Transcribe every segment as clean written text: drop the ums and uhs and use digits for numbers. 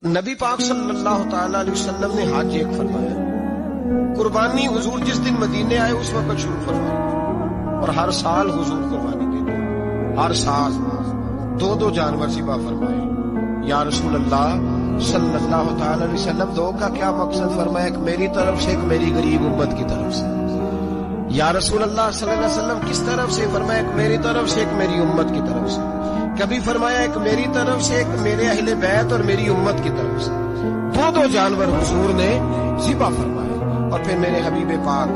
نبی پاک صلی اللہ تعالی علیہ وسلم نے حج ایک فرمایا، قربانی حضور جس دن مدینے آئے اس وقت شروع فرمائی، اور ہر سال حضور قربانی دیتے ہیں، ہر سال دو جانور ذبح فرمائے۔ یا رسول اللہ صلی اللہ تعالی علیہ وسلم، دو کا کیا مقصد فرمایا؟ ایک میری طرف سے، ایک میری غریب امت کی طرف سے۔ یا رسول اللہ صلی اللہ علیہ وسلم کس طرف سے فرمایا؟ ایک میری طرف سے، ایک میری امت کی طرف سے۔ کبھی فرمایا ایک میری طرف سے، ایک میرے اہل بیت اور میری امت کی طرف سے۔ دو جانور حضور نے ذبح فرمائے، اور پھر میرے حبیب پاک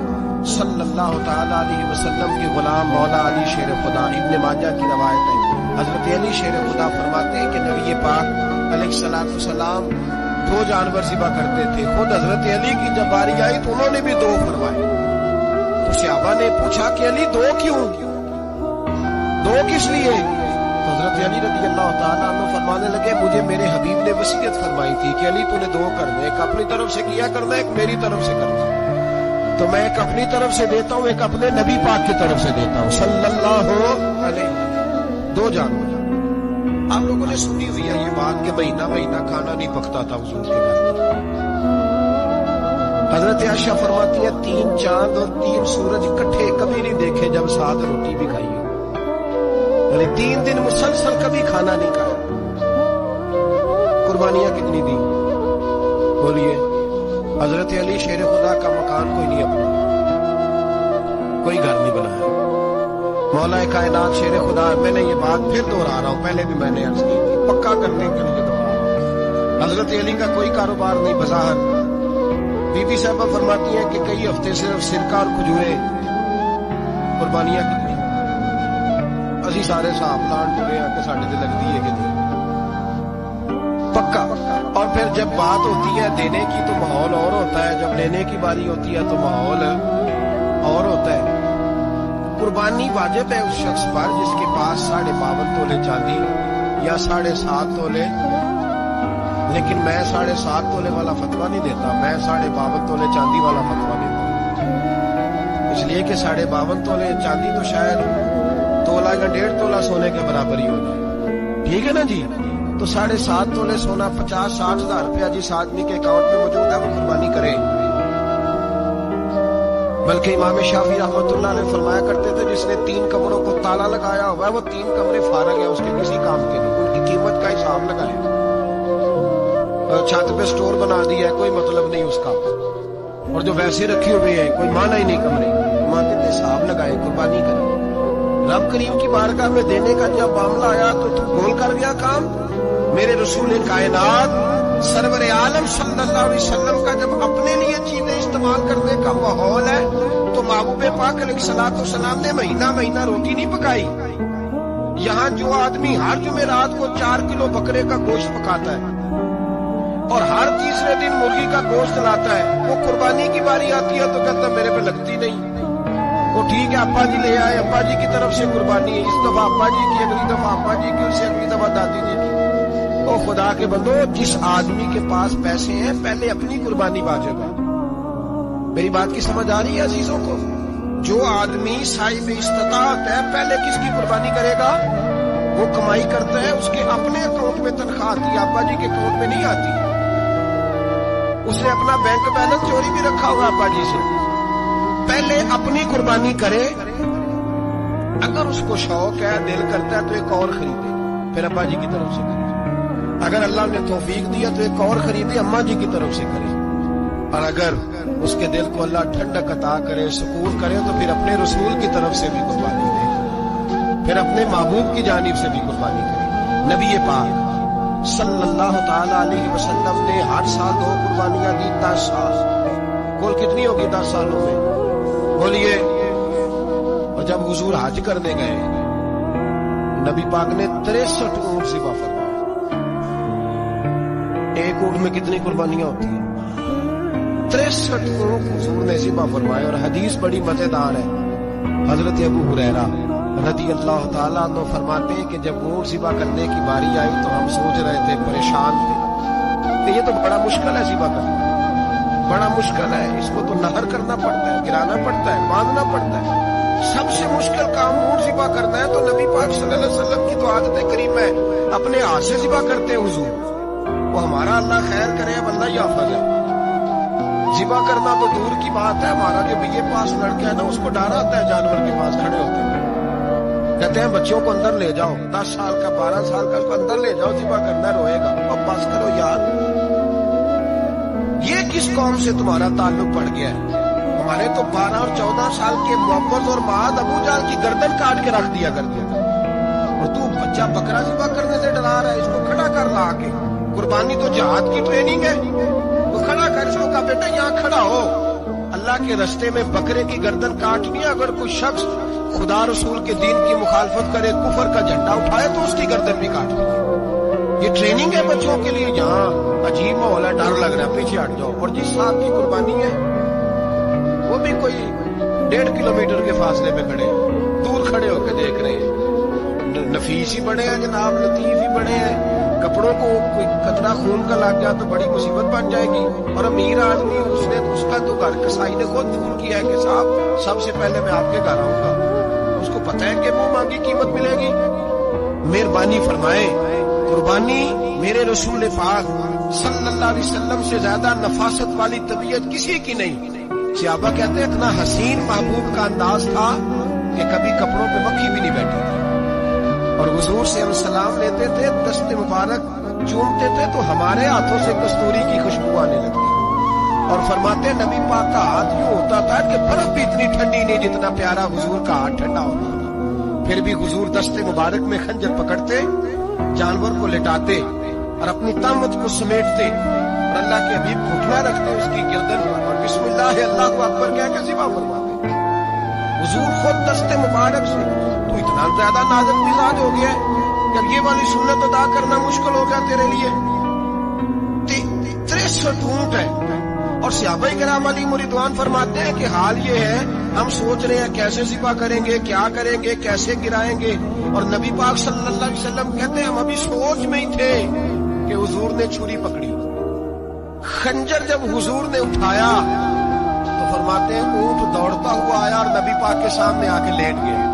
صلی اللہ تعالی علیہ وسلم کے غلام مولا علی شیر خدا، ابن ماجہ کی روایت ہے، حضرت علی شیر خدا فرماتے ہیں کہ نبی پاک علیہ الصلوۃ والسلام دو جانور ذبح کرتے تھے۔ خود حضرت علی کی جب باری آئی تو انہوں نے بھی دو فرمائے۔ تو صحابہ نے پوچھا کہ علی دو کیوں؟ دو کس لیے؟ تو حضرت علی رضی اللہ تعالیٰ عنہ فرمانے لگے، مجھے میرے حبیب نے وصیت فرمائی تھی کہ علی تو نے دو کرنے، ایک اپنی طرف سے کیا کرنا، ایک میری طرف سے کرنا۔ تو میں ایک اپنی طرف سے دیتا ہوں، ایک اپنے نبی پاک کی طرف سے دیتا ہوں صلی اللہ علیہ وسلم۔ دو جانور۔ آپ لوگوں نے سنی ہوئی ہے یہ بات کہ مہینہ کھانا نہیں پکتا تھا حضور کے گھر میں۔ حضرت عائشہ فرماتی ہے 3 چاند اور 3 سورج اکٹھے کبھی نہیں دیکھے جب ساتھ روٹی بھی کھائی ہو، یعنی 3 دن مسلسل کبھی کھانا نہیں کھایا۔ قربانیاں کتنی دی؟ بولیے۔ حضرت علی شیر خدا کا مکان کوئی نہیں اپنا، کوئی گھر نہیں بنایا۔ مولا کائنات شیر خدا، میں نے یہ بات پھر دوہرا رہا ہوں، پہلے بھی میں نے عرض کی تھی، پکا کرنے کے لیے دوہرا رہا ہوں۔ حضرت علی کا کوئی کاروبار نہیں بظاہر۔ بی بی صاحبہ فرماتی ہیں کہ کئی ہفتے صرف سرکہ اور کھجورے۔ قربانیاں کتنی؟ اسی سارے صاحب لان ٹرے ہیں کہ ساڑھے تے لگتی ہے کہ نہیں، پکا۔ اور پھر جب بات ہوتی ہے دینے کی تو ماحول اور ہوتا ہے، جب لینے کی باری ہوتی ہے تو ماحول اور ہوتا ہے۔ قربانی واجب ہے اس شخص پر جس کے پاس 52.5 تولے چاندی یا 7.5 تولے، لیکن میں 7.5 تولے والا فتویٰ نہیں دیتا، میں 52.5 تولے چاندی والا فتویٰ دیتا ہوں، اس لیے کہ 52.5 تولے چاندی تو شاید تولہ یا 1.5 تولہ سونے کے برابر ہی ہو جائے، ٹھیک ہے نا جی؟ تو 7.5 تولے سونا 50-60 ہزار روپیہ جس آدمی کے اکاؤنٹ میں موجود ہے وہ قربانی کرے۔ بلکہ امام شافعی رحمۃ اللہ علیہ فرمایا کرتے تھے جس نے 3 کمروں کو تالا لگایا ہوا ہے وہ 3 کمرے فارغ ہیں، اس کے کسی کام کے نہیں، ان کی قیمت کا حساب لگائے۔ چھت پہ سٹور بنا دیا ہے، کوئی مطلب نہیں اس کا، اور جو ویسے رکھی ہوئے ہیں کوئی معنی ہی نہیں کمرے، مانتے تھے حساب لگائے، قربانی کرے۔ رب کریم کی بارگاہ میں دینے کا جب معاملہ آیا تو گول کر گیا کام۔ میرے رسول کائنات سرور عالم صلی اللہ علیہ وسلم کا جب اپنے لیے چیزیں استعمال کرنے کا ماحول ہے تو محبوب پاک علیہ الصلوۃ والسلام نے مہینہ روٹی نہیں پکائی۔ یہاں جو آدمی ہر جمعرات کو 4 کلو بکرے کا گوشت پکاتا ہے اور ہر تیسرے دن مرغی کا گوشت لاتا ہے، وہ قربانی کی باری آتی ہے تو کہتا میرے پہ لگتی نہیں۔ وہ ٹھیک ہے ابا جی لے آئے، ابا جی کی طرف سے قربانی ہے، اس دفعہ ابا جی کی، اگلی دفعہ ابا جی کی، اس سے اگلی دفعہ دادی جی کی۔ او خدا کے بندو، جس آدمی کے پاس پیسے ہیں پہلے اپنی قربانی واجب ہے۔ میری بات کی سمجھ آ رہی ہے عزیزوں کو؟ جو آدمی صاحب استطاعت ہے پہلے کس کی قربانی کرے گا؟ وہ کمائی کرتا ہے، اس کے اپنے اکاؤنٹ میں تنخواہ آتی ہے، ابا جی کے اکاؤنٹ میں نہیں آتی۔ اس نے اپنا بینک بیلنس چوری بھی رکھا ہوگا ابا جی سے۔ پہلے اپنی قربانی کرے، اگر اس کو شوق ہے، دل کرتا ہے تو ایک اور خریدے، پھر ابا جی کی طرف سے کرے۔ اگر اللہ نے توفیق دیا تو ایک اور خریدے، اماں جی کی طرف سے کرے۔ اور اگر اس کے دل کو اللہ ٹھنڈک عطا کرے، سکون کرے، تو پھر اپنے رسول کی طرف سے بھی قربانی دے، پھر اپنے محبوب کی جانب سے بھی قربانی کرے۔ نبی پاک صلی اللہ تعالی علیہ وسلم نے ہر سال 2 قربانیاں دی، 10 سال۔ کل کتنی ہوگی 10 سالوں میں؟ بولیے۔ اور جب حضور حج کرنے گئے نبی پاک نے 63 اونٹ ذبح فرمائے۔ ایک اونٹ میں کتنی قربانیاں ہوتی ہیں؟ 63 اونٹ حضور نے ذبح فرمائے۔ اور حدیث بڑی مزیدار ہے، حضرت ابو ہریرہ رضی اللہ تعالیٰ عنہ فرماتے ہیں کہ جب اونٹ ذبح کرنے کی باری آئی تو ہم سوچ رہے تھے، پریشان تھے کہ یہ تو بڑا مشکل ہے ذبح کرنا، بڑا مشکل ہے، اس کو تو نہر کرنا پڑتا ہے، گرانا پڑتا ہے، باندھنا پڑتا ہے، سب سے مشکل کام اونٹ ذبح کرنا ہے۔ تو نبی پاک صلی اللہ علیہ وسلم کی تو عادت کریم ہے، اپنے ہاتھ سے ذبح کرتے ہیں حضور۔ وہ ہمارا اللہ خیر کرے اب اللہ ہی حافظ ہے. ذبح کرنا تو دور کی بات ہے، ہمارا جو بی اے پاس لڑکا ہے نا اس کو ڈر آتا ہے جانور کے پاس کھڑے ہوتے ہیں. کہتے ہیں بچوں کو اندر لے جاؤ، 10 سال کا 12 سال کا اس کو اندر لے جاؤ، ذبح کرنا روئے گا. اب بس کرو یار، یہ کس قوم سے تمہارا تعلق پڑ گیا ہے؟ ہمارے تو 12 اور 14 سال کے محمد اور معاذ ابو جہل کی گردن کاٹ کے رکھ دیا کرتے تھے، اور تو بچہ بکرا ذبح کرنے سے ڈرا رہا ہے. اس کو کھڑا کر لا کے، قربانی تو جہاد کی ٹریننگ ہے، تو کھڑا کر. اس کو کہا بیٹا یہاں کھڑا ہو، اللہ کے رستے میں بکرے کی گردن کاٹنی ہے. اگر کوئی شخص خدا رسول کے دین کی مخالفت کرے، کفر کا جھنڈا اٹھائے تو اس کی گردن بھی کاٹ دیں. یہ ٹریننگ ہے بچوں کے لیے. یہاں عجیب ماحول ہے، ڈر لگ رہا ہے، پیچھے ہٹ جاؤ. اور جس صاحب کی قربانی ہے وہ بھی کوئی 1.5 کلومیٹر کے فاصلے میں کھڑے ہیں، دور کھڑے ہو کے دیکھ رہے ہیں. نفیس ہی بڑے ہیں جناب، لطیف ہی بڑے ہیں. کپڑوں کو کوئی قطرہ خون کا لگ گیا تو بڑی مصیبت بن جائے گی. اور امیر آدمی اس کا تو گھر کسائی نے خود فون کیا ہے کہ صاحب سب سے پہلے میں آپ کے گھر آؤں گا. اس کو پتہ ہے کہ منہ مانگی قیمت ملے گی. مہربانی فرمائے، قربانی میرے رسول پاک صلی اللہ علیہ وسلم سے زیادہ نفاست والی طبیعت کسی کی نہیں. صحابہ کہتے ہیں اتنا حسین محبوب کا انداز تھا کہ کبھی کپڑوں پہ مکھی بھی نہیں بیٹھی تھی. اور حضور سے ہم سلام لیتے تھے، دست مبارک چومتے تھے تو ہمارے ہاتھوں سے کستوری کی خوشبو آنے لگتی. اور فرماتے نبی پاک کا ہاتھ یوں ہوتا تھا کہ برف بھی اتنی ٹھنڈی نہیں جتنا پیارا حضور کا ہاتھ ٹھنڈا ہوتا تھا. پھر بھی حضور دست مبارک میں خنجر پکڑتے، جانور کو لٹاتے اور اپنی طامت کو سمیٹتے اور اللہ کے حبیب گھٹنا رکھتے اس کی گردن پر اور بسم اللہ اللہ اکبر کہہ کے ذبح فرماتے. حضور خود دست مبارک سے. تو اتنا زیادہ نازک مزاج ہو گیا ہے کہ اب یہ والی سنت ادا کرنا مشکل ہو گیا تیرے لیے. 63 اونٹ ہے. اور صحابہ کرام علیہم رضوان فرماتے ہیں کہ حال یہ ہے ہم سوچ رہے ہیں کیسے ذبح کریں گے، کیا کریں گے، کیسے گرائیں گے. اور نبی پاک صلی اللہ علیہ وسلم کہتے ہیں ہم ابھی سوچ میں ہی تھے کہ حضور نے چھری پکڑی. خنجر جب حضور نے اٹھایا تو فرماتے ہیں اونٹ دوڑتا ہوا آیا اور نبی پاک کے سامنے آ کے لیٹ گیا.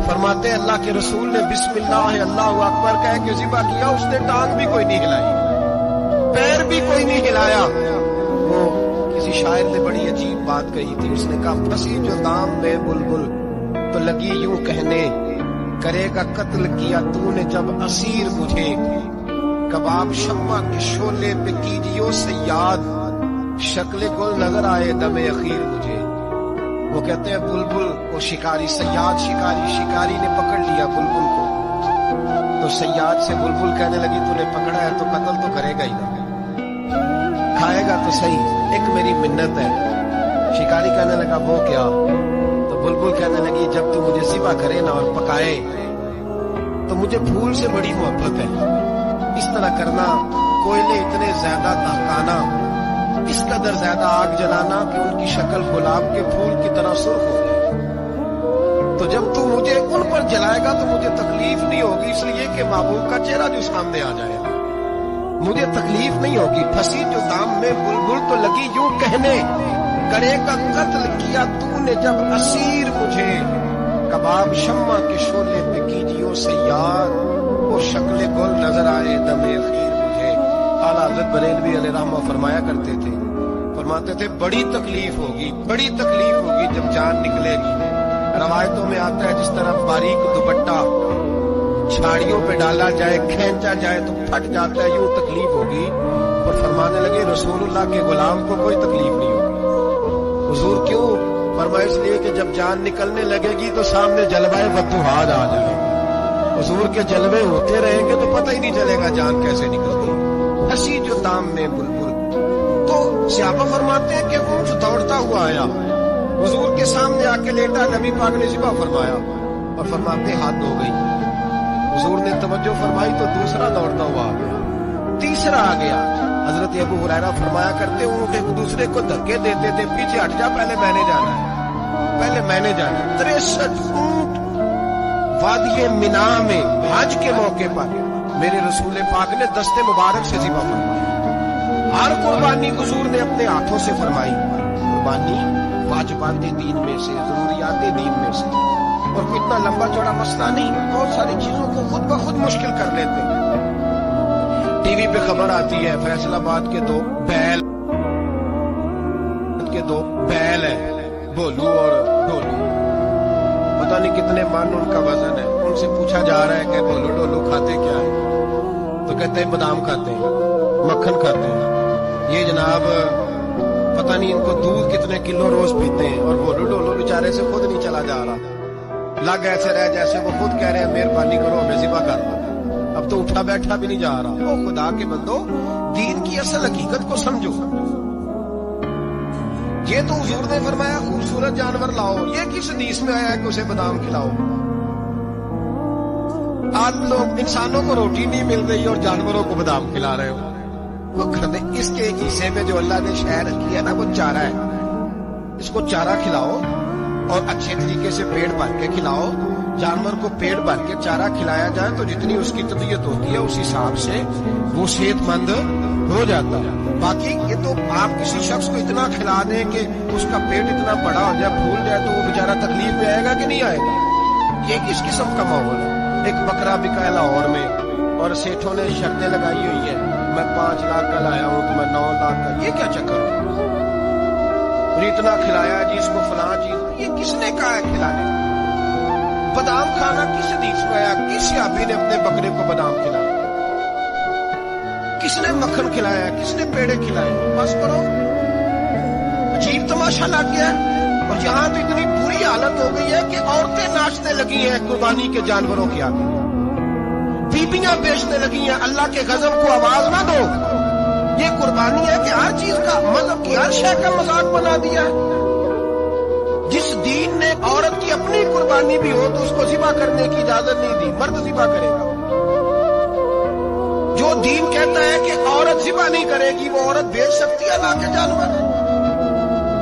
فرماتے ہیں اللہ کے رسول نے بسم اللہ اللہ اکبر کہہ کے ذبح کیا. اس نے ٹانگ بھی کوئی نہیں ہلائی، پیر بھی کوئی نہیں ہلایا. وہ کسی شاعر نے بڑی عجیب بات کہی تھی. اس نے کہا پھنسی جو دام میں بلبل تو لگی یوں کہنے، کرے گا قتل کیا تو نے جب اسیر مجھے، کباب شمع کے شولے پہ کیجیو سیاد، شکل گل نظر آئے دم اخیر مجھے. وہ کہتے ہیں بلبل وہ شکاری، سیاد شکاری نے پکڑ لیا بلبل کو. تو سیاد سے بلبل کہنے لگی تو نے پکڑا ہے تو قتل تو کرے گا ہی نہ، کھائے گا تو صحیح، ایک میری منت ہے. شکاری کہنے لگا وہ کیا؟ تو بلبل کہنے لگی جب تو مجھے ذبح کرے نا اور پکائے تو مجھے پھول سے بڑی محبت ہے. اس طرح کرنا، کوئلے اتنے زیادہ دہکانا، اس قدر زیادہ آگ جلانا کہ ان کی شکل گلاب کے پھول کی طرح سرخ ہو جائے. تو جب تو مجھے ان پر جلائے گا تو مجھے تکلیف نہیں ہوگی، اس لیے کہ محبوب کا چہرہ جو سامنے آ جائے گا مجھے تکلیف نہیں ہوگی. پھنسی جو دام میں بلبل تو لگی یوں کہنے، کرے گا قتل کیا تو نے جب اسیر مجھے، کباب شمع کے شولے پہ کیجیو سیاد، وہ شکل گل نظر آئے دم اخیر مجھے. اعلیٰ حضرت بریلوی علیہ رحمہ فرمایا کرتے تھے، فرماتے تھے بڑی تکلیف ہوگی جب جان نکلے گی. روایتوں میں آتا ہے جس طرح باریک دوپٹہ چھاڑیوں پہ ڈالا جائے، کھینچا جائے تو پھٹ جاتا ہے، یوں تکلیف ہوگی. اور فرمانے لگے رسول اللہ کے غلام کو کوئی تکلیف نہیں ہوگی. حضور کیوں؟ فرمایا اس لیے کہ جب جان نکلنے لگے گی تو سامنے جلوہ فتوحات آ جائے گا. حضور کے جلوے ہوتے رہیں گے تو پتہ ہی نہیں چلے گا جان کیسے نکل گئی. ہنسی جو دام میں بلبل. تو صحابہ فرماتے ہیں کہ اونٹ دوڑتا ہوا آیا، حضور کے سامنے آ کے لیٹا، نبی پاک نے ذبح فرمایا اور فرماتے ہاتھ ہو گئی. حضور نے توجہ فرمائی تو دوسرا دوڑتا ہوا آ گیا، تیسرا آ گیا. حضرت ابو ہریرہ فرمایا کرتے اونٹ ایک دوسرے کو دھکے دیتے تھے، پیچھے ہٹ جا، پہلے میں نے جانا ہے. 63 اونٹ وادی مینا میں حج کے موقع پر میرے رسول پاک نے دست مبارک سے ذبح فرمایا. ہر قربانی حضور نے اپنے ہاتھوں سے فرمائی. قربانی واجبات دین میں سے، ضروریات دین میں سے، اور کوئی اتنا لمبا چوڑا مسئلہ نہیں. بہت ساری چیزوں کو خود بخود مشکل کر لیتے. ٹی وی پہ خبر آتی ہے فیصل آباد کے دو بیل ہے، بھولو اور ڈولو، پتہ نہیں کتنے من ان کا وزن ہے۔ ان سے پوچھا جا رہا ہے کہ بھولو ڈولو کھاتے کیا ہے؟ تو کہتے ہیں بادام کھاتے ہیں، مکھن کھاتے ہیں۔ یہ جناب پتہ نہیں ان کو دودھ کتنے کلو روز پیتے ہیں، اور بھولو ڈولو بیچارے سے خود نہیں چلا جا رہا، لگ ایسے رہ جیسے وہ خود کہہ رہے ہیں مہربانی کرو ہمیں ذبح کر دو، اب تو اٹھا بیٹھا بھی نہیں جا رہا۔ او خدا کے بندو، دین کی اصل حقیقت کو سمجھو۔ یہ تو حضور نے فرمایا خوبصورت جانور لاؤ، یہ کس حدیث میں آیا ہے کہ اسے بادام کھلاؤ؟ آج لوگ انسانوں کو روٹی نہیں مل رہی اور جانوروں کو بادام کھلا رہے ہو۔ وہ کہتے ہیں اس کے ایک حصے میں جو اللہ نے شہر رکھی ہے نا وہ چارہ ہے، اس کو چارہ کھلاؤ اور اچھے طریقے سے پیٹ بھر کے کھلاؤ۔ جانور کو پیٹ بھر کے چارہ کھلایا جائے تو جتنی اس کی طبیعت ہوتی ہے اس حساب سے وہ صحت مند ہو جاتا ہے۔ باقی یہ تو آپ کسی شخص کو اتنا کھلا دیں کہ اس کا پیٹ اتنا بڑا ہو جائے، پھول جائے، تو وہ بیچارہ تکلیف میں آئے گا کہ نہیں آئے گا؟ یہ کس قسم کا ماحول ہے؟ ایک بکرا بکا ہے لاہور میں اور سیٹھوں نے شرطیں لگائی ہوئی ہے، میں 5 لاکھ کا لایا ہوں تو میں 9 لاکھ کا۔ یہ کیا چکر ہے؟ اور اتنا کھلایا جی اس کو فلاں چیز، یہ کس نے کہا ہے کھلانے؟ بادام کھانا کس حدیث میں آیا؟ کس صحابی نے اپنے بکرے کو بادام کھلایا؟ کس نے مکھن کھلایا؟ کس نے پیڑے کھلائے؟ بس کرو، عجیب تماشا لگ گیا ہے۔ اور یہاں تو اتنی بری حالت ہو گئی ہے کہ عورتیں ناچنے لگی ہیں قربانی کے جانوروں کے آگے، بیبیاں بیچنے لگی ہیں۔ اللہ کے غضب کو آواز نہ دو، یہ قربانی ہے کہ ہر چیز کا مذہب کی ہر شے کا مذاق بنا دیا ہے۔ جس دین نے عورت کی اپنی قربانی بھی ہو تو اس کو ذبح کرنے کی اجازت نہیں دی، مرد ذبح کرے گا۔ جو دین کہتا ہے کہ عورت ذبح نہیں کرے گی وہ عورت بیچ سکتی ہے لا کے جانور؟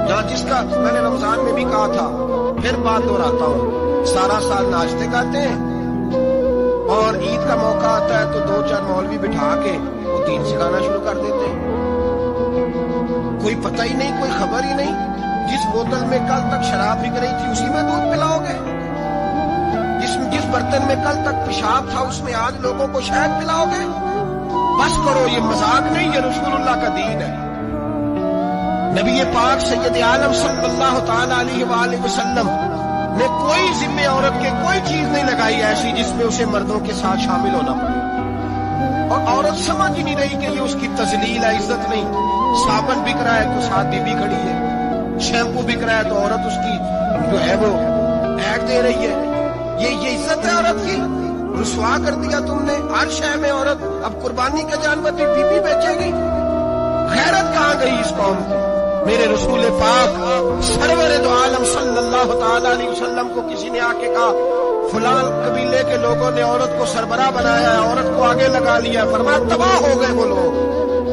جہاں جس کا میں نے رمضان میں بھی کہا تھا، پھر بات دہراتا ہوں، سارا سال ناچتے گاتے ہیں اور عید کا موقع آتا ہے تو 2-4 مولوی بٹھا کے وہ دین سکھانا شروع کر دیتے ہیں۔ کوئی پتہ ہی نہیں، کوئی خبر ہی نہیں۔ جس بوتل میں کل تک شراب بک رہی تھی اسی میں دودھ پلاؤ گے؟ جس برتن میں کل تک پیشاب تھا اس میں آج لوگوں کو شہد پلاؤ گے؟ بس کرو، یہ مذاق نہیں، یہ رسول اللہ کا دین ہے۔ نبی پاک سید عالم صلی اللہ تعالی علیہ وآلہ وسلم نے کوئی ذمہ عورت کے کوئی چیز نہیں لگائی ایسی جس میں اسے مردوں کے ساتھ شامل ہونا پڑے، اور عورت سمجھ ہی نہیں رہی کہ یہ اس کی تذلیل ہے، عزت نہیں۔ صابن بک رہا ہے تو ساتھ بیوی کھڑی ہے، شیمپو بک رہا ہے تو عورت اس کی جو ہے وہ ایڈ دے رہی ہے۔ یہ عزت ہے عورت کی؟ رسوا کر دیا تم نے ہر شے میں عورت۔ اب قربانی کا جانور بھی بیوی بیچے گی؟ غیرت کہاں گئی اس قوم کی؟ میرے رسول پاک سرور دو عالم صلی اللہ تعالی علیہ وسلم کو کسی نے آ کے کہا فلاں قبیلے کے لوگوں نے عورت کو سربراہ بنایا ہے، عورت کو آگے لگا لیا، فرمایا تباہ ہو گئے وہ لوگ،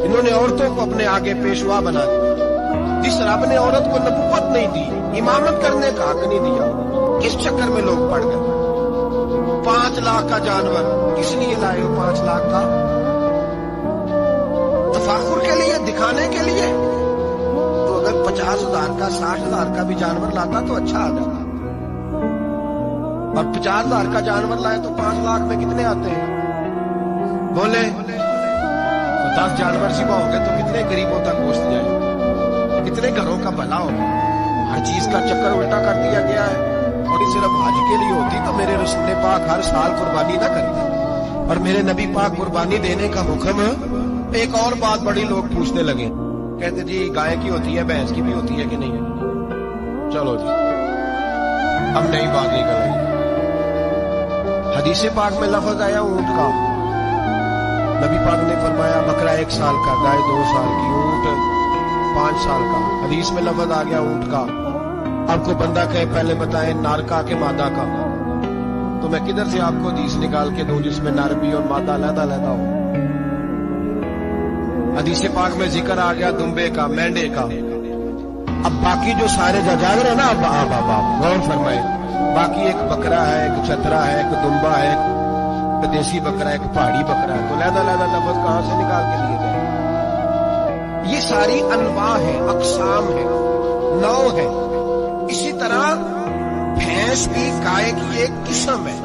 انہوں نے عورتوں کو اپنے آگے پیشوا بنا دیا۔ جس رب نے عورت کو نبوت نہیں دی، امامت کرنے کا حق نہیں دیا، کس چکر میں لوگ پڑ گئے؟ 5 لاکھ کا جانور کس لیے لائے ہو؟ 5 لاکھ کا تفاخر کے لیے، دکھانے کے لیے؟ تو اگر 50,000 کا 60,000 کا بھی جانور لاتا تو اچھا آ جاتا، اور 50,000 کا جانور لائے تو 5 لاکھ میں کتنے آتے ہیں؟ بولے 10 جانور ذبح ہو گئے تو کتنے غریبوں تک گوشت جائے، کتنے گھروں کا بھلا ہو۔ ہر چیز کا چکر الٹا کر دیا گیا ہے، اور یہ صرف حج کے لیے ہوتی تو میرے رسول پاک ہر سال قربانی نہ کرتے، اور میرے نبی پاک قربانی دینے کا حکم۔ ایک اور بات بڑی لوگ پوچھنے لگے، کہتے جی گائے کی ہوتی ہے، بھینس کی بھی ہوتی ہے کہ نہیں ہے؟ چلو جی اب نئی بات نکل آئی۔ حدیث پاک میں لفظ آیا اونٹ کا، نبی پاک نے فرمایا بکرا 1 سال کا، گائے 2 سال کی، اونٹ 5 سال کا۔ حدیث میں لفظ آ گیا اونٹ کا۔ آپ کو بندہ کہے پہلے بتائیں نر کا کہ مادہ کا، تو میں کدھر سے آپ کو حدیث نکال کے دوں جس میں نر بھی اور مادہ علیحدہ ہو؟ حدیث پاک میں ذکر آ گیا دمبے کا، مینڈے کا۔ اب باقی جو سارے جاگ رہے ہیں نا، اب غور فرمائیں، باقی ایک بکرا ہے، ایک چترا ہے، ایک دمبا ہے، ایک دیسی بکرا ہے، ایک پہاڑی بکرا ہے، تو علیحدہ لفظ کہاں سے نکال کے لیے گئے؟ یہ ساری انواع ہیں، اقسام ہیں، نوع ہے۔ اسی طرح بھینس بھی گائے کی ایک قسم ہے۔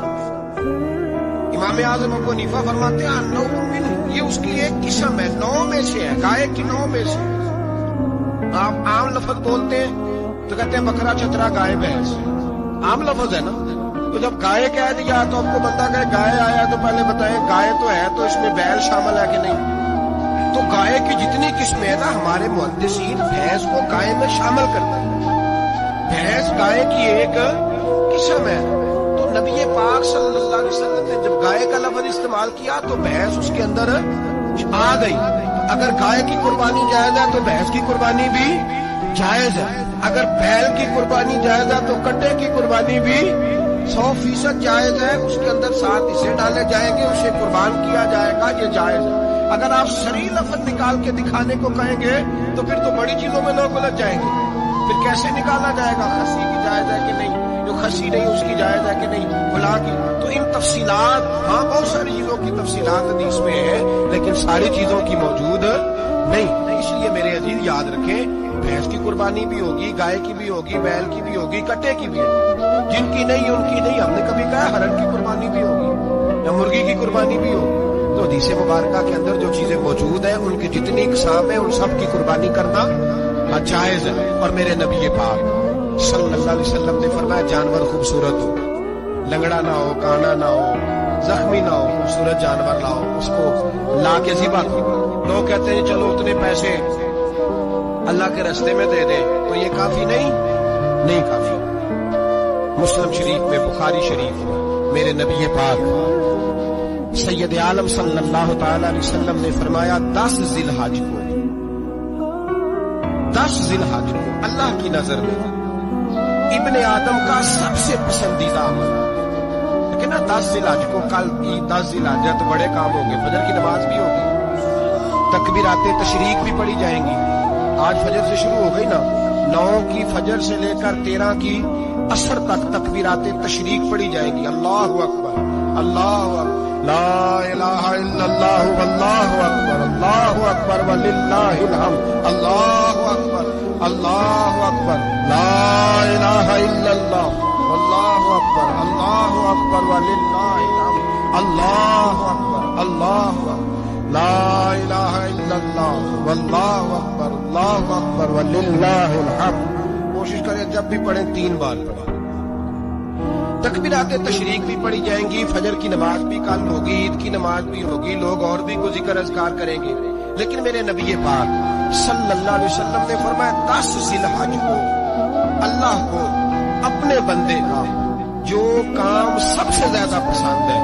امام اعظم ابو حنیفہ فرماتے ہیں نوع من یہ اس کی ایک قسم ہے، 9 میں سے ہے، گائے کی 9 میں سے۔ آپ عام لفظ بولتے ہیں تو کہتے ہیں بکرا چترا گائے بھینس، عام لفظ ہے نا۔ تو جب گائے کہہ دیا تو آپ کو بندہ کہے گائے آیا تو پہلے بتائیں گائے تو ہے تو اس میں بیل شامل ہے کہ نہیں؟ تو گائے کی جتنی قسمیں ہیں نا، ہمارے محدثین بھینس کو گائے میں شامل کرتے ہیں۔ بھینس گائے کی ایک قسم ہے۔ تو نبی پاک صلی اللہ علیہ وسلم نے جب گائے کا لفظ استعمال کیا تو بھینس اس کے اندر آ گئی۔ اگر گائے کی قربانی جائز ہے تو بھینس کی قربانی بھی جائز ہے۔ اگر بیل کی قربانی جائز ہے تو کٹے کی قربانی بھی 100% جائز ہے۔ اس کے اندر 7 حصے ڈالے جائیں گے، اسے قربان کیا جائے گا، یہ جائز ہے۔ اگر آپ صریح لفظ نکال کے دکھانے کو کہیں گے تو پھر تو بڑی چیزوں میں لوگ الجھ جائیں گے۔ پھر کیسے نکالا جائے گا؟ خسی کی جائز ہے کہ نہیں، جو خسی نہیں اس کی جائز ہے کہ نہیں، کھلا کی۔ تو ان تفصیلات، ہاں بہت ساری چیزوں کی تفصیلات حدیث میں ہے، لیکن ساری چیزوں کی موجود نہیں۔ اس لیے میرے عزیز یاد رکھیں، بھینس کی قربانی بھی ہوگی، گائے کی بھی ہوگی، بیل کی بھی ہوگی، کٹے کی بھی ہوگی۔ جن کی نہیں ان کی نہیں، ہم نے کبھی کہا ہرن کی قربانی بھی ہوگی یا مرغی کی قربانی بھی ہوگی۔ تو حدیث مبارکہ کے اندر جو چیزیں موجود ہیں ان کی جتنی اقسام ہیں ان سب کی قربانی کرنا جائز ہے۔ اور میرے نبی پاک صلی اللہ علیہ وسلم نے فرمایا جانور خوبصورت ہو، لنگڑا نہ ہو، کانا نہ ہو، زخمی نہ ہو، خوبصورت جانور لاؤ، اس کو لا کے ذبح کرو۔ لوگ کہتے ہیں چلو اتنے پیسے اللہ کے راستے میں دے دیں، تو یہ کافی نہیں کافی۔ مسلم شریف میں، بخاری شریف میں میرے نبی پاک سید عالم صلی اللہ تعالی علیہ وسلم نے فرمایا 10 ذی الحج کو اللہ کی نظر میں ابن آدم کا سب سے پسندیدہ عمل، لیکن نا 10 ذی الحج کو، کل کی 10 ذی الحج ہے تو بڑے کام ہوں گے، فجر کی نماز بھی ہوگی، تکبیرات تشریق بھی پڑھی جائیں گی۔ آج فجر سے شروع ہو گئی نا، 9 کی فجر سے لے کر 13 کی عصر تک تکبیرات تشریق پڑھی جائیں گی۔ اللہ اکبر، اللہ اکبر، لا الہ الا اللہ واللہ اکبر، اللہ اکبر وللہ الحمد، اللہ اکبر، اللہ اکبر، لا الہ الا اللہ واللہ اکبر، اللہ اکبر وللہ الحمد، اللہ اکبر، اللہ اکبر، لا الہ الا اللہ واللہ اکبر، اللہ اکبر وللہ الحمد۔ کوشش کریں جب بھی پڑھیں 3 بار پڑھیں۔ تکبیرات تشریق بھی پڑھی جائیں گی، فجر کی نماز بھی کل ہوگی، عید کی نماز بھی ہوگی، لوگ اور بھی کوئی ذکر اذکار کریں گے۔ لیکن میرے نبی پاک صلی اللہ علیہ وسلم نے فرمایا 10 ذی الحج کو اللہ کو اپنے بندے کا جو کام سب سے زیادہ پسند ہے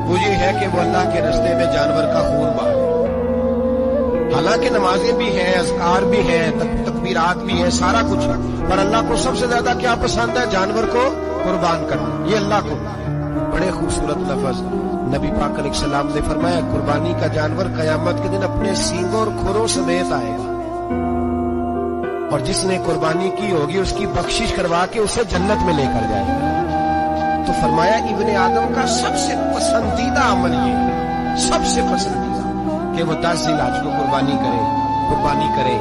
وہ یہ ہے کہ وہ اللہ کے راستے میں جانور کا خون بہائے۔ حالانکہ نمازیں بھی ہیں، اذکار بھی ہیں، تکبیرات بھی ہیں، سارا کچھ ہے، پر اللہ کو سب سے زیادہ کیا پسند ہے؟ جانور کو قربان کرنا۔ یہ اللہ کو بڑے خوبصورت لفظ نبی پاک علیہ السلام نے فرمایا قربانی کا جانور قیامت کے دن اپنے سینگوں اور کھروں سمیت آئے گا، اور جس نے قربانی کی ہوگی اس کی بخشش کروا کے اسے جنت میں لے کر جائے گا۔ تو فرمایا ابن آدم کا سب سے پسندیدہ عمل یہ، سب سے پسندیدہ، کہ وہ 10 ذی الحج کو قربانی کرے،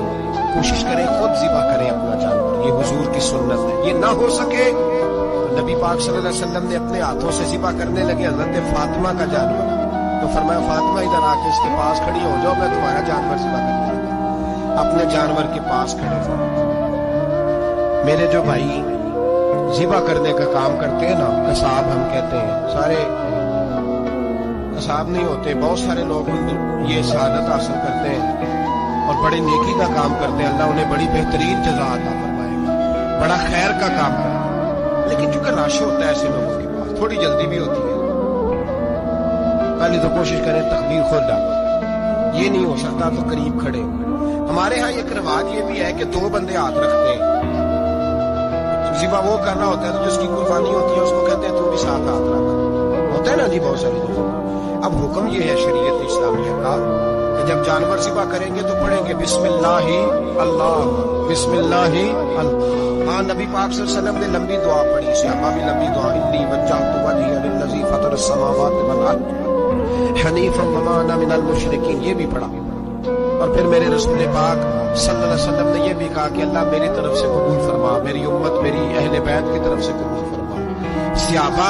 کوشش کرے خود ذبح کرے اپنا جانور۔ یہ حضور کی سنت ہے۔ یہ نہ ہو سکے نبی پاک صلی اللہ علیہ وسلم نے اپنے ہاتھوں سے ذبح کرنے لگے حضرت فاطمہ کا جانور، تو فرمایا فاطمہ ادھر آ کے اس کے پاس کھڑی ہو جاؤ، میں تمہارا جانور ذبح کرتا ہوں۔ اپنے جانور کے پاس کھڑے تھے۔ میرے جو بھائی ذبح کرنے کا کام کرتے ہیں نا، قصاب ہم کہتے ہیں، سارے قصاب نہیں ہوتے، بہت سارے لوگ یہ سعادت حاصل کرتے ہیں اور بڑی نیکی کا کام کرتے ہیں، اللہ انہیں بڑی بہترین جزا عطا فرمائے گا، بڑا خیر کا کام کرتے ہیں۔ لیکن چونکہ رش ہوتا ہے ایسے لوگوں کے پاس، تھوڑی جلدی بھی ہوتی ہے، پہلے تو کوشش کریں تکبیر خود ڈالیں، یہ نہیں ہو سکتا تو قریب کھڑے ہو۔ ہمارے ہاں ایک رواج یہ بھی ہے کہ 2 بندے ہاتھ رکھتے ہیں، ذبح وہ کرنا ہوتا ہے تو جس کی قربانی ہوتی ہے اس کو کہتے ہیں تو بھی ساتھ ہاتھ رکھ، ہوتا ہے نا جی بہت سارے لوگوں۔ اب حکم یہ ہے شریعت اسلامیہ کا کہ جب جانور ذبح کریں گے تو پڑھیں گے بسم اللہ اللہ، بسم اللہ اللہ۔ ہاں نبی پاک صلی اللہ علیہ وسلم نے لمبی دعا پڑھی، صحابہ بھی لمبی دعا، انی وجہت وجہی للذی فطر السماوات والارض حنیفا وما انا من المشرکین، یہ بھی پڑھا۔ اور پھر میرے رسول پاک صلی اللہ علیہ وسلم نے یہ بھی کہا کہ اللہ میری طرف سے قبول فرما، میری امت، میری اہل بیت کی طرف سے قبول فرما۔ صحابہ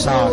7।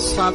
7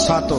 7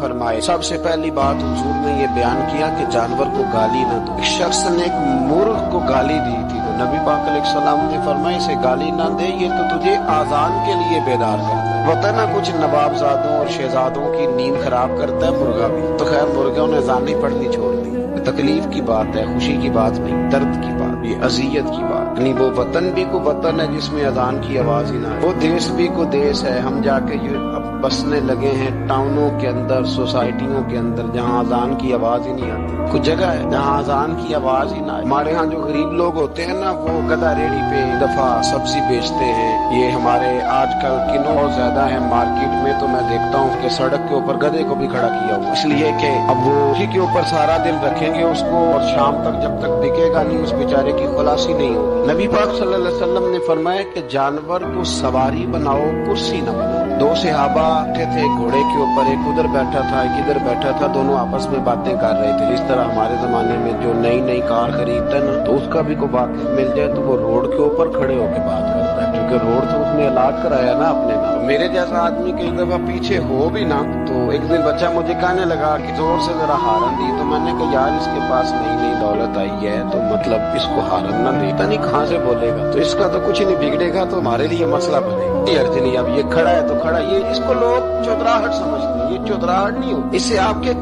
فرمائے۔ سب سے پہلی بات حضور نے یہ بیان کیا کہ جانور کو گالی نہ دو۔ ایک شخص نے ایک مرغ کو گالی دی تھی تو نبی پاک علیہ السلام نے فرمایا اسے گالی نہ دے، یہ تو تجھے آذان کے لیے بیدار کرتا ہے۔ پتہ نہ کچھ نوابزادوں اور شہزادوں کی نیند خراب کرتا ہے مرغا بھی۔ تو خیر مرغوں نے اذان نہیں پڑھنی چھوڑ دی۔ تکلیف کی بات ہے، خوشی کی بات نہیں، درد کی بات، یہ اذیت کی بات نہیں۔ وہ وطن بھی کو وطن ہے جس میں اذان کی آواز ہی نہ ہے، وہ دیس بھی کو دیس ہے۔ ہم جا کے اب بسنے لگے ہیں ٹاؤنوں کے اندر، سوسائٹیوں کے اندر، جہاں اذان کی آواز ہی نہیں آتی۔ کچھ جگہ ہے جہاں اذان کی آواز ہی نہ آئے۔ ہمارے ہاں جو غریب لوگ ہوتے ہیں نا، وہ گدا ریڑھی پہ دفعہ سبزی بیچتے ہیں۔ یہ ہمارے آج کل کنوں بہت زیادہ ہیں مارکیٹ میں، تو میں دیکھتا ہوں کہ سڑک کے اوپر گدے کو بھی کھڑا کیا ہوا، اس لیے کہ اب وہ اسی کے اوپر سارا دن رکھیں گے اس کو، اور شام تک جب تک بکے گا نہیں اس بیچارے کی خلاصی نہیں ہوگی۔ نبی پاک صلی اللہ علیہ وسلم نے فرمایا کہ جانور کو سواری بناؤ، کرسی نہ بناؤ۔ دو صحابہ بیٹھے تھے گھوڑے کے اوپر، ایک ادھر بیٹھا تھا ایک ادھر بیٹھا تھا، دونوں آپس میں باتیں کر رہے تھے۔ اس طرح ہمارے زمانے میں جو نئی کار خریدتا ہے نا، تو اس کا بھی کوئی واقف مل جائے تو وہ روڈ کے اوپر کھڑے ہو کے بات کرتا ہے، کیونکہ روڈ تو اس نے الاٹ کرایا نا اپنے نام۔ میرے جیسا آدمی کئی دفعہ پیچھے ہو بھی نا، تو ایک دن بچہ مجھے کہنے لگا کہ زور سے ذرا ہارن دی، تو میں نے کہا یار اس کے پاس نئی دولت آئی ہے تو مطلب اس کو ہارن نہ دیتا نہیں کہاں سے بولے گا، تو اس کا تو کچھ نہیں بگڑے گا، تو ہمارے لیے مسئلہ بنے گا۔ ارج نہیں، اب یہ کھڑا ہے تو کھڑا، یہ اس کو لوگ چودراہٹ سمجھتے ہیں، یہ چودراہٹ نہیں ہوتی، اس سے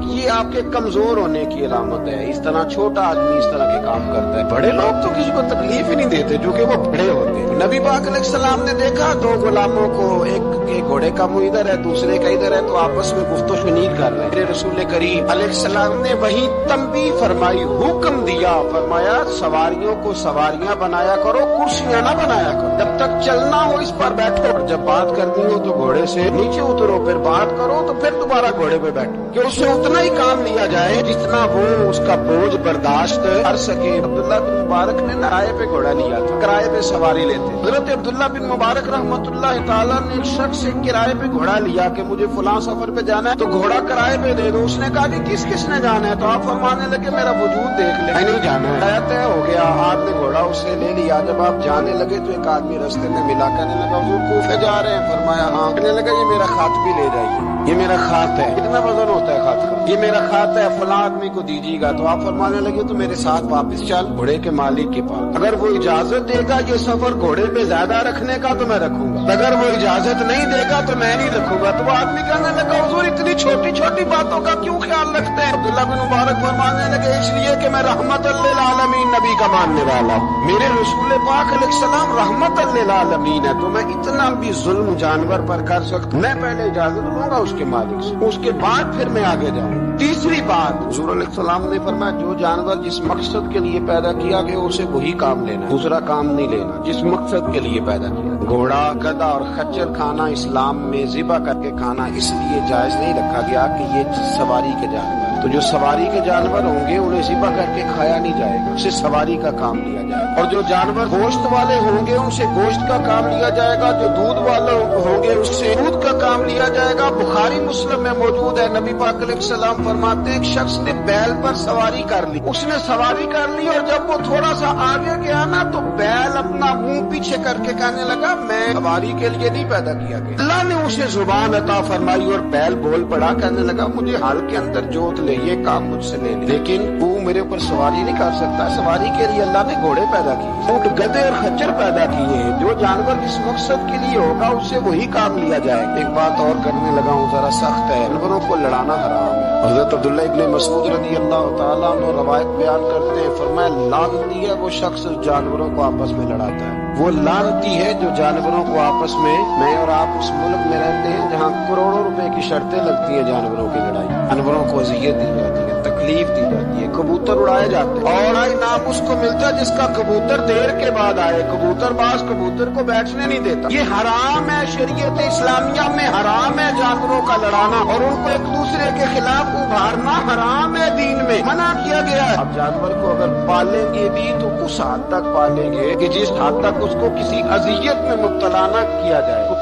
یہ آپ کے کمزور ہونے کی علامت ہے۔ اس طرح چھوٹا آدمی اس طرح کے کام کرتا ہے۔ بڑے لوگ تو کسی کو تکلیف ہی نہیں دیتے جو کہ وہ بڑے ہوتے ہیں۔ نبی پاک علیہ السلام نے دیکھا دو غلاموں کو، ایک گھوڑے کا منہ ادھر ہے دوسرے کا ادھر ہے، تو آپس میں گفت و شنید کر رہے ہیں۔ میرے رسول کریم علیہ السلام نے وہی تنبیہ فرمائی، حکم دیا، فرمایا سواریوں کو سواریاں بنایا کرو، کرسیاں نہ بنایا کرو، جب تک چلنا ہو اس پر بیٹھو، اور جب بات کرنی ہو تو گھوڑے سے نیچے اترو، پھر بات کرو تو پھر دوبارہ گھوڑے پہ بیٹھو، کہ اس سے اتنا ہی کام لیا جائے جتنا وہ اس کا بوجھ برداشت کر سکے۔ عبداللہ بن مبارک نے کرائے پہ گھوڑا لیا تھا، کرائے پہ سواری لیتے۔ حضرت عبداللہ بن مبارک رحمۃ اللہ تعالیٰ نے ایک شخص سے کرائے پہ گھوڑا لیا کہ مجھے فلاں سفر پہ جانا ہے تو گھوڑا کرائے پہ دے دو۔ اس نے کہا کہ کس نے جانا ہے، تو آپ فرمانے لگے میرا وجود دیکھ لے، نہیں جانا ہے، طے ہو گیا۔ آپ نے گھوڑا اس سے لے لیا، جب آپ جانے لگے تو ایک آدمی رستے میں ملا، کہنے لگا حضور کوفے جا رہے ہیں؟ فرمایا ہاں۔ کہنے لگا یہ میرا خط بھی لے جائیے، یہ میرا خط ہے۔ کتنا وزن ہوتا ہے خط کا؟ یہ میرا خط ہے، فلاں آدمی کو دیجیے گا۔ تو آپ فرمانے لگے تو میرے ساتھ واپس چل گھوڑے کے مالک کے پاس، اگر وہ اجازت دے گا یہ سفر گھوڑے پہ زیادہ رکھنے کا تو میں رکھوں گا، اگر وہ اجازت نہیں دے گا تو میں نہیں رکھوں گا۔ تو وہ آدمی کہنے لگا حضور اتنی چھوٹی چھوٹی باتوں کا کیوں خیال رکھتے ہیں؟ عبداللہ بن مبارک فرمانے لگے اس لیے کہ میں رحمت للعالمین نبی کا ماننے والا ہوں، میرے رسول پاک علیہ السلام رحمت للعالمین ہے، تو میں اتنا بھی ظلم جانور پر کر سکتا، میں پہلے اجازت لوں گا اس کے مالک سے، اس کے بعد پھر میں آگے جاؤں۔ تیسری بات حضور علیہ السلام نے فرمایا جو جانور جس مقصد کے لیے پیدا کیا گیا اسے وہی کام لینا، دوسرا کام نہیں لینا، جس مقصد کے لیے پیدا کیا۔ گھوڑا، گدھا اور خچر کھانا اسلام میں ذبح کر کے کھانا اس لیے جائز نہیں رکھا گیا کہ یہ سواری کے جانور، تو جو سواری کے جانور ہوں گے انہیں ذبح کر کے کھایا نہیں جائے گا، اسے سواری کا کام لیا جائے گا۔ اور جو جانور گوشت والے ہوں گے ان سے گوشت کا کام لیا جائے گا، جو دودھ والے ہوں گے اس سے دودھ کا کام لیا جائے گا۔ بخاری مسلم میں موجود ہے، نبی پاک علیہ السلام فرماتے ایک شخص نے بیل پر سواری کر لی، اس نے سواری کر لی اور جب وہ تھوڑا سا آگے گیا نا تو بیل اپنا منہ پیچھے کر کے کہنے لگا میں سواری کے لیے نہیں پیدا کیا گیا۔ اللہ نے اسے زبان عطا فرمائی اور بیل بول پڑا، کہنے لگا مجھے حال کے اندر جوت لے، یہ کام مجھ سے لے لے، لیکن وہ میرے اوپر سواری نہیں کر سکتا۔ سواری کے لیے اللہ نے گھوڑے پیدا کیے، اونٹ، گدھے اور خچر پیدا کیے ہیں، جو جانور جس مقصد کے لیے ہوگا اس سے وہی کام لیا جائے۔ ایک بات اور کرنے لگا ہوں ذرا سخت ہے، جانوروں کو لڑانا حرام ہے۔ حضرت عبداللہ ابن مسعود رضی اللہ تعالیٰ عنہ روایت بیان کرتے ہیں، فرمایا لعنتی ہے وہ شخص جانوروں کو آپس میں لڑاتا ہے، وہ لعنتی ہے جو جانوروں کو آپس میں اور آپ اس ملک میں رہتے ہیں جہاں کروڑوں روپے کی شرطیں لگتی ہیں جانوروں کی لڑائی، جانوروں کو اذیت دی جاتی ہے، تکلیف دی جاتی ہے، کبوتر اڑائے جاتے ہیں، اور انعام اس کو ملتا ہے جس کا کبوتر دیر کے بعد آئے، کبوتر باز کبوتر کو بیٹھنے نہیں دیتا، یہ حرام ہے، شریعت اسلامیہ میں حرام ہے جانوروں کا لڑانا اور ان کو ایک دوسرے کے خلاف ابھارنا حرام ہے، دین میں منع کیا گیا ہے۔ اب جانور کو اگر پالیں گے بھی تو اس حد تک پالیں گے کہ جس حد تک اس کو کسی اذیت میں مبتلا نہ کیا جائے۔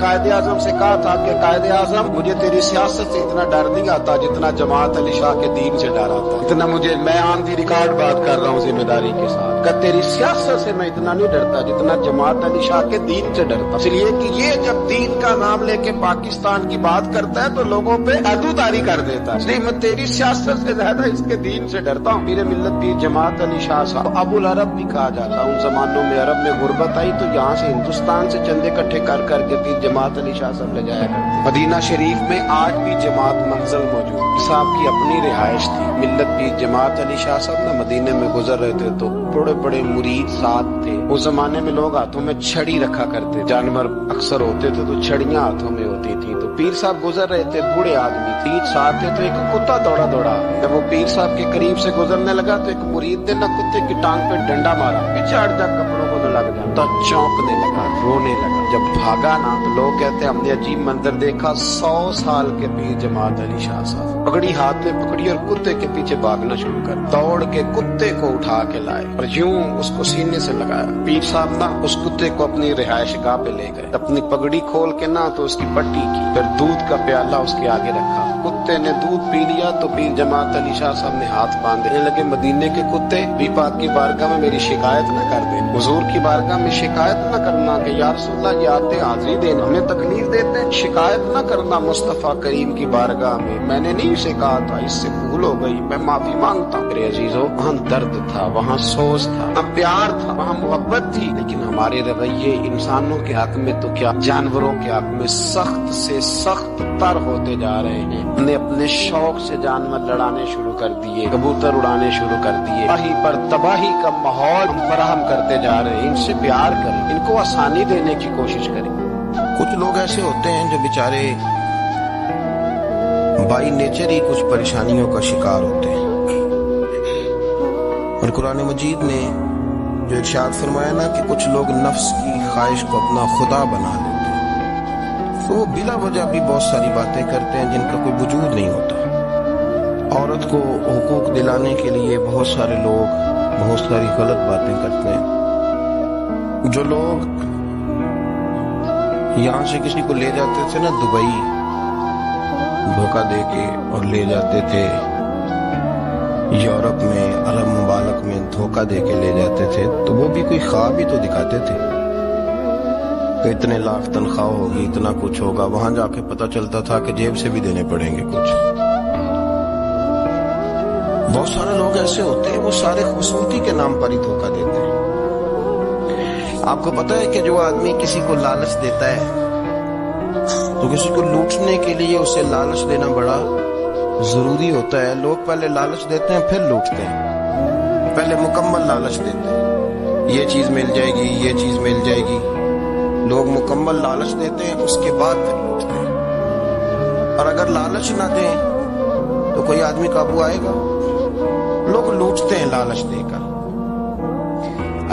قائد اعظم سے کہا تھا کہ قائد اعظم مجھے تیری سیاست سے اتنا ڈر نہیں آتا جتنا جماعت علی شاہ کے دین سے ڈر آتا. اتنا مجھے، میں آن دی ریکارڈ بات کر رہا ہوں ذمہ داری کے ساتھ، کہ تیری سیاست سے میں اتنا نہیں ڈرتا جتنا جماعت علی شاہ کے دین سے ڈرتا. اس لیے کہ یہ جب دین کا نام لے کے پاکستان کی بات کرتا ہے تو لوگوں پہ عدوتاری کر دیتا ہے. اس لیے میں تیری سیاست سے زیادہ اس کے دین سے ڈرتا ہوں. پیر ملت پیر جماعت علی شاہ صاحب ابو العرب بھی کہا جاتا. ان زمانوں میں عرب میں غربت آئی تو یہاں سے ہندوستان سے چندے اکٹھے کر کر کے پیر جماعت علی شاہ صاحب لے جایا کرتے. مدینہ شریف میں آج بھی جماعت منزل موجود. صاحب کی اپنی رہائش تھی. ملت پیر جماعت علی شاہ صاحب نہ مدینے میں گزر رہے تھے تو بڑے بڑے مرید ساتھ تھے. اس زمانے میں لوگ ہاتھوں میں چھڑی رکھا کرتے، جانور اکثر ہوتے تھے تو چھڑیاں ہاتھوں میں ہوتی تھی. تو پیر صاحب گزر رہے تھے، بوڑھے آدمی تھے ساتھ تھے، تو ایک کتا دوڑا دوڑا. جب وہ پیر صاحب کے قریب سے گزرنے لگا تو ایک مرید نے نہ کتے کی ٹانگ پہ ڈنڈا مارا، پیچھے ہٹ جا، کپڑوں کو نہ لگ جا. تو چونکنے لگا، رونے لگا. جب بھاگا نا تو لوگ کہتے ہیں ہم نے عجیب منظر دیکھا. 100 سال کے پیر جماعت علی شاہ صاحب پگڑی ہاتھ میں پکڑی اور کتے کے پیچھے بھاگنا شروع کر. دوڑ کے کتے کو اٹھا کے لائے اور یوں اس کو سینے سے لگایا. پیر صاحب نا اس کتے کو اپنی رہائش گاہ پہ لے گئے. اپنی پگڑی کھول کے نا تو اس کی پٹی کی، پھر دودھ کا پیالہ اس کے آگے رکھا. کتے نے دودھ پی لیا تو پیر جماعت علی شاہ صاحب نے ہاتھ باندھنے لگے. مدینے کے کتے بھی پاک کی بارگاہ میں میری شکایت نہ کر دیں، حضور کی بارگاہ میں شکایت نہ کرنا کہ یا رسول اللہ یہ آتے حاضری دینا، ہمیں تکلیف دیتے ہیں. شکایت نہ کرنا مصطفیٰ کریم کی بارگاہ میں نے نہیں اسے کہا تھا، اس سے بھول ہو گئی، میں معافی مانگتا ہوں. میرے عزیزو، وہاں درد تھا، وہاں سوز تھا، وہاں پیار تھا، وہاں محبت تھی. لیکن ہمارے رویے انسانوں کے حق میں تو کیا جانوروں کے حق میں سخت سے سخت تر ہوتے جا رہے ہیں. ہم نے اپنے شوق سے جانور لڑانے شروع کر دیے، کبوتر اڑانے شروع کر دیے. تباہی پر تباہی کا ماحول فراہم کرتے جا رہے ہیں. ان سے پیار کریں، ان کو آسانی دینے کی کوشش کریں. کچھ لوگ ایسے ہوتے ہیں جو بیچارے بائی نیچر ہی کچھ پریشانیوں کا شکار ہوتے ہیں، اور قرآن مجید نے جو ارشاد فرمایا نا کہ کچھ لوگ نفس کی خواہش کو اپنا خدا بنا لیتے ہیں، تو وہ بلا وجہ بھی بہت ساری باتیں کرتے ہیں جن کا کوئی وجود نہیں ہوتا. عورت کو حقوق دلانے کے لیے بہت سارے لوگ بہت ساری غلط باتیں کرتے ہیں. جو لوگ یہاں سے کسی کو لے جاتے تھے نا دبئی، دھوکہ دے کے اور لے جاتے تھے یورپ میں، عرب ممالک میں دھوکہ دے کے لے جاتے تھے، تو وہ بھی کوئی خواب ہی تو دکھاتے تھے کہ اتنے لاکھ تنخواہ ہوگی، اتنا کچھ ہوگا. وہاں جا کے پتہ چلتا تھا کہ جیب سے بھی دینے پڑیں گے کچھ. بہت سارے لوگ ایسے ہوتے ہیں وہ سارے خوبصورتی کے نام پر ہی دھوکہ دیتے ہیں. آپ کو پتہ ہے کہ جو آدمی کسی کو لالچ دیتا ہے تو کسی کو لوٹنے کے لیے اسے لالچ دینا بڑا ضروری ہوتا ہے. لوگ پہلے لالچ دیتے ہیں پھر لوٹتے ہیں. پہلے مکمل لالچ دیتے ہیں، یہ چیز مل جائے گی، یہ چیز مل جائے گی. لوگ مکمل لالچ دیتے ہیں، اس کے بعد پھر لوٹتے ہیں. اور اگر لالچ نہ دیں تو کوئی آدمی قابو آئے گا؟ لوگ لوٹتے ہیں لالچ دے کر.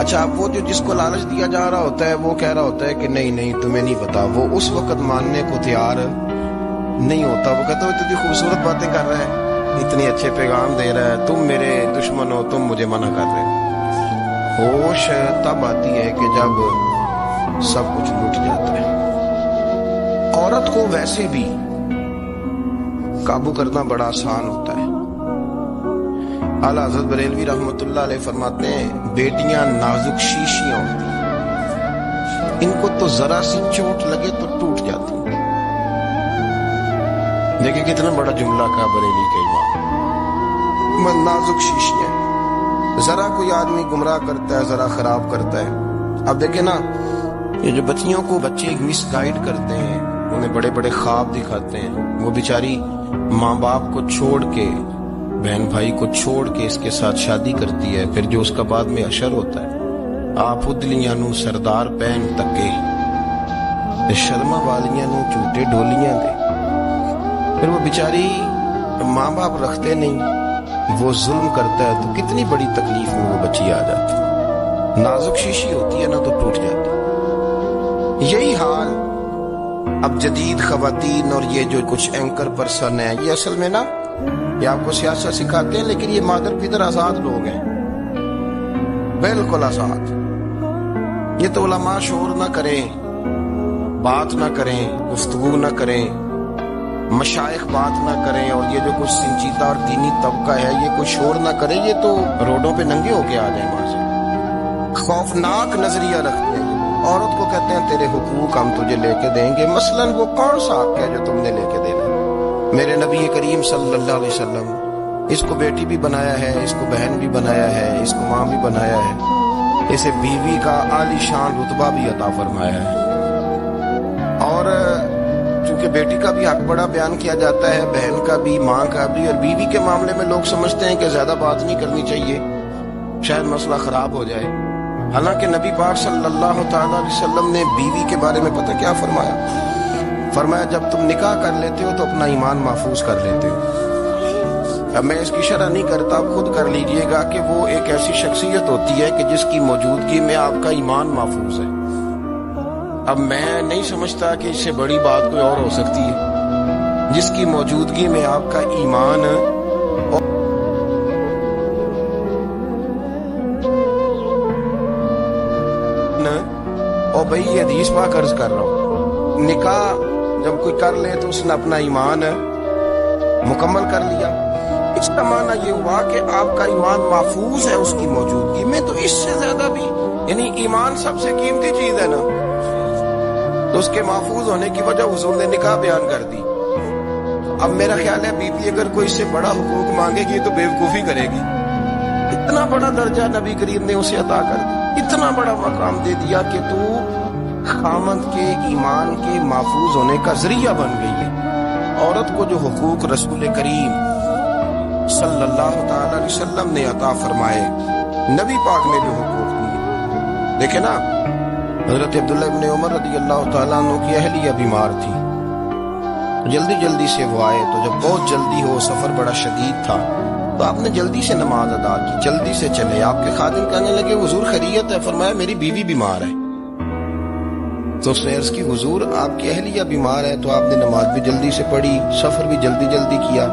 اچھا، اب وہ جو جس کو لالچ دیا جا رہا ہوتا ہے وہ کہہ رہا ہوتا ہے کہ نہیں تمہیں نہیں پتا. وہ اس وقت ماننے کو تیار نہیں ہوتا. وہ کہتا ہے اتنی خوبصورت باتیں کر رہا ہے، اتنے اچھے پیغام دے رہا ہے، تم میرے دشمن ہو، تم مجھے منع کر رہے ہو. ہوش تب آتی ہے کہ جب سب کچھ لوٹ جاتا ہے. عورت کو ویسے بھی قابو کرنا بڑا آسان ہوتا ہے. اعلیٰ حضرت بریلوی رحمۃ اللہ علیہ فرماتے ہیں بیٹیاں نازک شیشیاں ہوتی ہیں، ان کو تو ذرا سی چوٹ لگے تو ٹوٹ جاتی ہیں. دیکھیں کتنا بڑا جملہ کہا بریلی کے امام. نازک شیشیاں، ذرا کوئی آدمی گمراہ کرتا ہے، ذرا خراب کرتا ہے. اب دیکھیں نا، یہ جو بچیوں کو بچے مس گائیڈ کرتے ہیں، انہیں بڑے بڑے خواب دکھاتے ہیں، وہ بیچاری ماں باپ کو چھوڑ کے، بہن بھائی کو چھوڑ کے اس کے ساتھ شادی کرتی ہے. پھر جو اس کا بعد میں اشر ہوتا ہے، آپ ادلیاں نو سردار پہن تکے، شرما والیاں نو جھوٹے ڈولیاں دے. پھر وہ بیچاری ماں باپ رکھتے نہیں، وہ ظلم کرتا ہے، تو کتنی بڑی تکلیف میں وہ بچی آ جاتی ہے. نازک شیشی ہوتی ہے نا تو ٹوٹ جاتی ہے. یہی حال اب جدید خواتین اور یہ جو کچھ اینکر پرسن ہیں، یہ اصل میں نا یہ آپ کو سیاست سکھاتے ہیں، لیکن یہ مادر پدر آزاد لوگ ہیں، بالکل آزاد. یہ تو علماء شعور نہ کریں، بات نہ کریں، گفتگو نہ کریں، مشائخ بات نہ کریں، اور یہ جو کچھ سنجیدہ اور دینی طبقہ ہے یہ کوئی شور نہ کرے، یہ تو روڈوں پہ ننگے ہو کے آ جائیں وہاں سے۔ خوفناک نظریہ رکھتے ہیں، عورت کو کہتے ہیں تیرے حقوق ہم تجھے لے کے دیں گے، مثلاً وہ کون سا حق ہے جو تم نے لے کے دینا ہے؟ میرے نبی کریم صلی اللہ علیہ وسلم اس کو بیٹی بھی بنایا ہے، اس کو بہن بھی بنایا ہے، اس کو ماں بھی بنایا ہے، اسے بیوی کا عالی شان رتبہ بھی عطا فرمایا ہے۔ اور چونکہ بیٹی کا بھی حق بڑا بیان کیا جاتا ہے، بہن کا بھی، ماں کا بھی، اور بیوی کے معاملے میں لوگ سمجھتے ہیں کہ زیادہ بات نہیں کرنی چاہیے، شاید مسئلہ خراب ہو جائے۔ حالانکہ نبی پاک صلی اللہ تعالی علیہ وسلم نے بیوی کے بارے میں پتہ کیا فرمایا؟ فرمایا جب تم نکاح کر لیتے ہو تو اپنا ایمان محفوظ کر لیتے ہو۔ اب میں اس کی شرح نہیں کرتا، آپ خود کر لیجئے گا کہ وہ ایک ایسی شخصیت ہوتی ہے کہ جس کی موجودگی میں آپ کا ایمان محفوظ ہے۔ اب میں نہیں سمجھتا کہ اس سے بڑی بات کوئی اور ہو سکتی ہے، جس کی موجودگی میں آپ کا ایمان اور بھائی یہ حدیث پاک عرض کر رہا ہوں، نکاح جب کوئی کر لے تو اس نے اپنا ایمان مکمل کر لیا، اس کا معنی یہ ہوا کہ آپ کا ایمان محفوظ ہے اس کی موجودگی میں۔ تو اس سے زیادہ بھی، یعنی ایمان سب سے قیمتی چیز ہے نا، تو اس کے محفوظ ہونے کی وجہ حضور نے نکاح بیان کر دی۔ اب میرا خیال ہے بی بی اگر کوئی اس سے بڑا حقوق مانگے گی تو بیوقوفی کرے گی۔ اتنا بڑا درجہ نبی کریم نے اسے عطا کر دیا، اتنا بڑا مقام دے دیا کہ تو خامند کے ایمان کے محفوظ ہونے کا ذریعہ بن گئی ہے۔ عورت کو جو حقوق رسول کریم صلی اللہ تعالی علیہ وسلم نے عطا فرمائے، نبی پاک نے جو حقوق دیے، دیکھیں نا، حضرت عبداللہ ابن عمر رضی اللہ تعالیٰ عنہ کی اہلیہ بیمار تھی، جلدی سے وہ آئے، تو جب بہت جلدی ہو، سفر بڑا شدید تھا، تو آپ نے جلدی سے نماز ادا کی، جلدی سے چلے۔ آپ کے خادم کہنے لگے حضور خیریت ہے؟ فرمایا میری بیوی بیمار ہے۔ تو اس نے عرض کی حضور آپ کی اہلیہ بیمار ہے، تو آپ نے نماز بھی جلدی سے پڑھی، سفر بھی جلدی کیا۔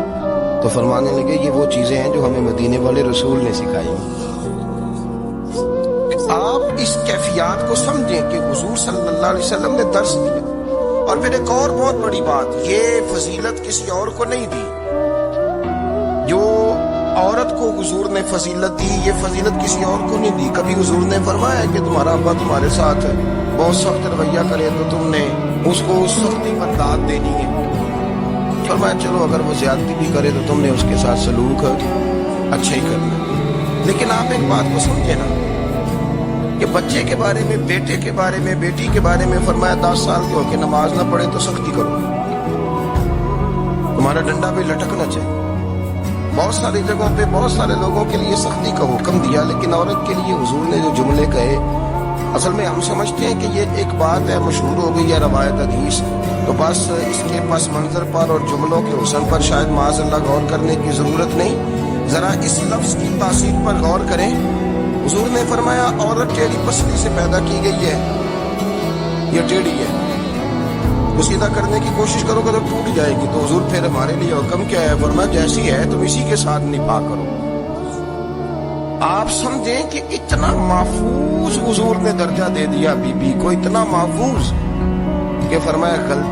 تو فرمانے لگے یہ وہ چیزیں ہیں جو ہمیں مدینے والے رسول نے سکھائی۔ آپ اس کیفیات کو سمجھیں کہ حضور صلی اللہ علیہ وسلم نے درس دیا۔ اور پھر ایک اور بہت بڑی بات، یہ فضیلت کسی اور کو نہیں دی، جو عورت کو حضور نے فضیلت دی، یہ فضیلت کسی اور کو نہیں دی۔ کبھی حضور نے فرمایا کہ تمہارا ابا تمہارے ساتھ بہت سخت رویہ کرے تو تم نے اس کو سختی پر داد دینی ہے؟ فرمایا چلو اگر وہ زیادتی بھی کرے تو تم نے اس کے ساتھ سلوک اچھا ہی کرنا۔ لیکن آپ ایک بات کو سمجھے نا، کہ بچے کے بارے میں، بیٹے کے بارے میں، بیٹی کے بارے میں فرمایا 10 سال کے ہو کے نماز نہ پڑھے تو سختی کرو، تمہارا ڈنڈا بھی لٹکنا چاہیے۔ بہت ساری جگہوں پہ بہت سارے لوگوں کے لیے سختی کا حکم دیا، لیکن عورت کے لیے حضور نے جو جملے کہے، اصل میں ہم سمجھتے ہیں کہ یہ ایک بات ہے، مشہور ہو گئی ہے روایت حدیث، تو بس اس کے پس منظر پر اور جملوں کے حسن پر شاید معاذ اللہ غور کرنے کی ضرورت نہیں۔ ذرا اس لفظ کی تاثیر پر غور کریں۔ حضور نے فرمایا عورت ٹیڑھی پسلی سے پیدا کی گئی ہے، یہ ٹیڑھی ہے، تو سیدھا کرنے کی کوشش کرو گے تو ٹوٹ جائے گی۔ تو حضور پھر ہمارے لیے حکم کیا ہے؟ فرمایا جیسی ہے تم اسی کے ساتھ نپاہ کرو۔ آپ سمجھیں کہ اتنا محفوظ حضور نے درجہ دے دیا بی بی کو، اتنا محفوظ کہ فرمایا غلط